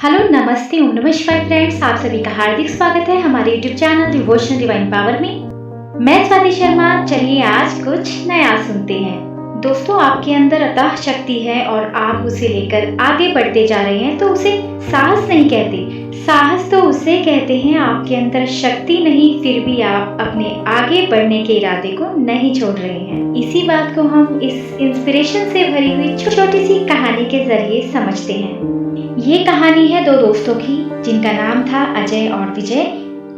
Hello नमस्ते ओम नमः शिवाय फ्रेंड्स, आप सभी का हार्दिक स्वागत है हमारे YouTube channel devotional divine power में। मैं स्वाति शर्मा। चलिए आज कुछ नया सुनते हैं। दोस्तों, आपके अंदर अतः शक्ति है और आप उसे लेकर आगे बढ़ते जा रहे हैं तो उसे साहस नहीं कहते। साहस तो उसे कहते हैं आपके अंदर शक्ति नहीं, फिर भी आप अपने आगे बढ़ने के इरादे को नहीं छोड़ रहे हैं। इसी बात को हम इस इंस्पिरेशन से भरी हुई छोटी सी कहानी के जरिए समझते हैं। ये कहानी है दो दोस्तों की, जिनका नाम था अजय और विजय।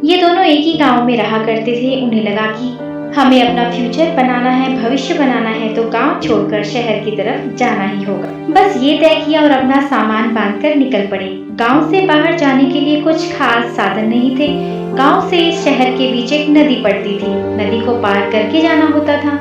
ये दोनों एक ही गांव में रहा करते थे। उन्हें लगा कि हमें अपना फ्यूचर बनाना है, भविष्य बनाना है तो गांव छोड़कर शहर की तरफ जाना ही होगा। बस ये तय किया और अपना सामान बांधकर निकल पड़े। गांव से बाहर जाने के लिए कुछ खास साधन नहीं थे। गांव से शहर के बीच एक नदी पड़ती थी। नदी को पार करके जाना होता था।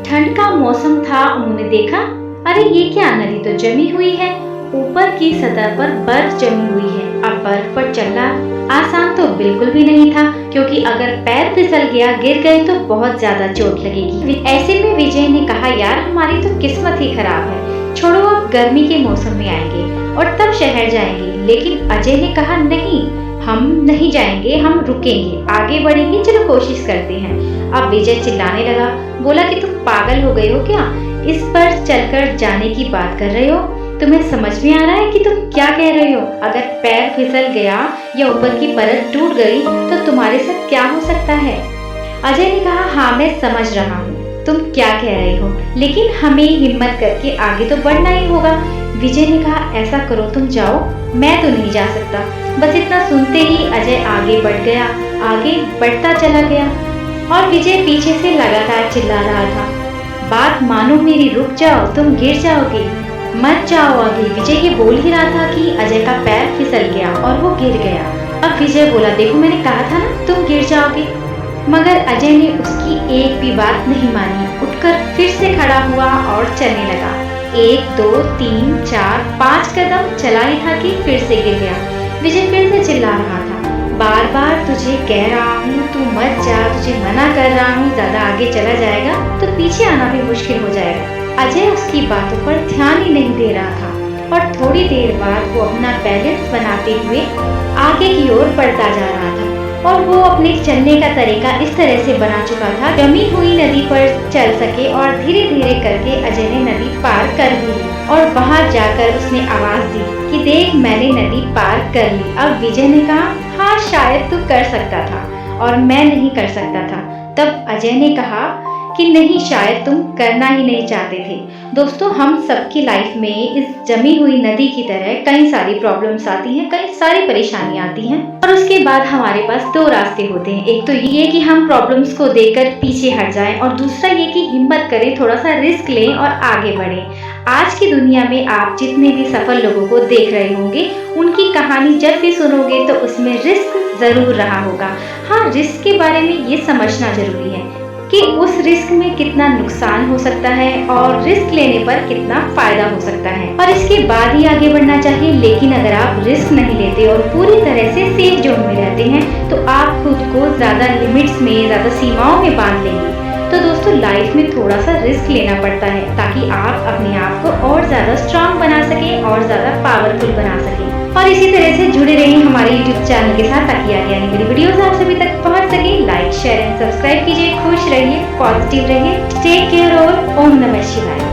ठंड का मौसम था। उन्होंने देखा, अरे ये क्या, नदी तो जमी हुई है, ऊपर की सतह पर बर्फ जमी हुई है। अब बर्फ पर चलना आसान तो बिल्कुल भी नहीं था, क्योंकि अगर पैर फिसल गया, गिर गए तो बहुत ज्यादा चोट लगेगी। ऐसे में विजय ने कहा, यार हमारी तो किस्मत ही खराब है, छोड़ो अब गर्मी के मौसम में आएंगे और तब शहर जाएंगे। लेकिन अजय ने कहा, नहीं, हम नहीं जाएंगे, हम रुकेंगे, आगे बढ़ेंगे, चलो कोशिश करते हैं। अब विजय चिल्लाने लगा, बोला कि तुम पागल हो गए हो क्या, इस पर चलकर जाने की बात कर रहे हो? तुम्हें समझ में आ रहा है कि तुम क्या कह रहे हो? अगर पैर फिसल गया या ऊपर की परत टूट गई तो तुम्हारे साथ क्या हो सकता है? अजय ने कहा, हाँ मैं समझ रहा हूँ तुम क्या कह रहे हो, लेकिन हमें हिम्मत करके आगे तो बढ़ना ही होगा। विजय ने कहा, ऐसा करो तुम जाओ, मैं तो नहीं जा सकता। बस इतना सुनते ही अजय आगे बढ़ गया, आगे बढ़ता चला गया और विजय पीछे से लगातार चिल्ला रहा था, बात मानो मेरी, रुक जाओ, तुम गिर जाओगे, मत जाओ आगे। विजय ये बोल ही रहा था कि अजय का पैर फिसल गया और वो गिर गया। अब विजय बोला, देखो मैंने कहा था ना तुम गिर जाओगे। मगर अजय ने उसकी एक भी बात नहीं मानी। उठकर फिर से खड़ा हुआ और चलने लगा। 1 2 3 4 5 कदम चला ही था कि फिर से गिर गया। विजय फिर से चिल्ला रहा था, बार बार तुझे कह रहा हूँ तू मत जा, तुझे मना कर रहा हूँ, ज्यादा आगे चला जाएगा तो पीछे आना भी मुश्किल हो जाएगा। अजय उसकी बातों पर ध्यान ही नहीं दे रहा था और थोड़ी देर बाद वो अपना बैलेंस बनाते हुए आगे की ओर बढ़ता जा रहा था। और वो अपने चलने का तरीका इस तरह से बना चुका था, जमी हुई नदी पर चल सके। और धीरे धीरे करके अजय ने नदी पार कर ली और वहां जाकर उसने आवाज दी कि देख मैंने नदी पार कर ली। अब विजय ने कहा, हाँ शायद तू कर सकता था और मैं नहीं कर सकता था। तब अजय ने कहा कि नहीं, शायद तुम करना ही नहीं चाहते थे। दोस्तों, हम सबकी लाइफ में इस जमी हुई नदी की तरह कई सारी प्रॉब्लम्स आती हैं, कई सारी परेशानियां आती हैं और उसके बाद हमारे पास 2 रास्ते होते हैं। एक तो ये कि हम प्रॉब्लम्स को देखकर पीछे हट जाएं और दूसरा ये कि हिम्मत करें, थोड़ा सा रिस्क लें और आगे बढ़ें। आज की दुनिया में आप जितने भी सफल लोगों को देख रहे होंगे, उनकी कहानी जब भी सुनोगे तो उसमें रिस्क जरूर रहा होगा। हाँ, रिस्क के बारे में ये समझना जरूरी है कि उस रिस्क में कितना नुकसान हो सकता है और रिस्क लेने पर कितना फायदा हो सकता है, और इसके बाद ही आगे बढ़ना चाहिए। लेकिन अगर आप रिस्क नहीं लेते और पूरी तरह से सेफ जोन में रहते हैं तो आप खुद को ज्यादा लिमिट्स में, ज्यादा सीमाओं में बांध लेंगे। तो दोस्तों, लाइफ में थोड़ा सा रिस्क लेना पड़ता है ताकि आप अपने आप को और ज्यादा स्ट्रांग बना सके और ज्यादा पावरफुल बना सके। और इसी तरह से जुड़े रहिए हमारे YouTube चैनल के साथ ताकि आगे आने वाली वीडियोस आप सभी तक पहुंच सके। लाइक, शेयर एंड सब्सक्राइब कीजिए। खुश रहिए, पॉजिटिव रहिए। टेक केयर और ओम नमः शिवाय।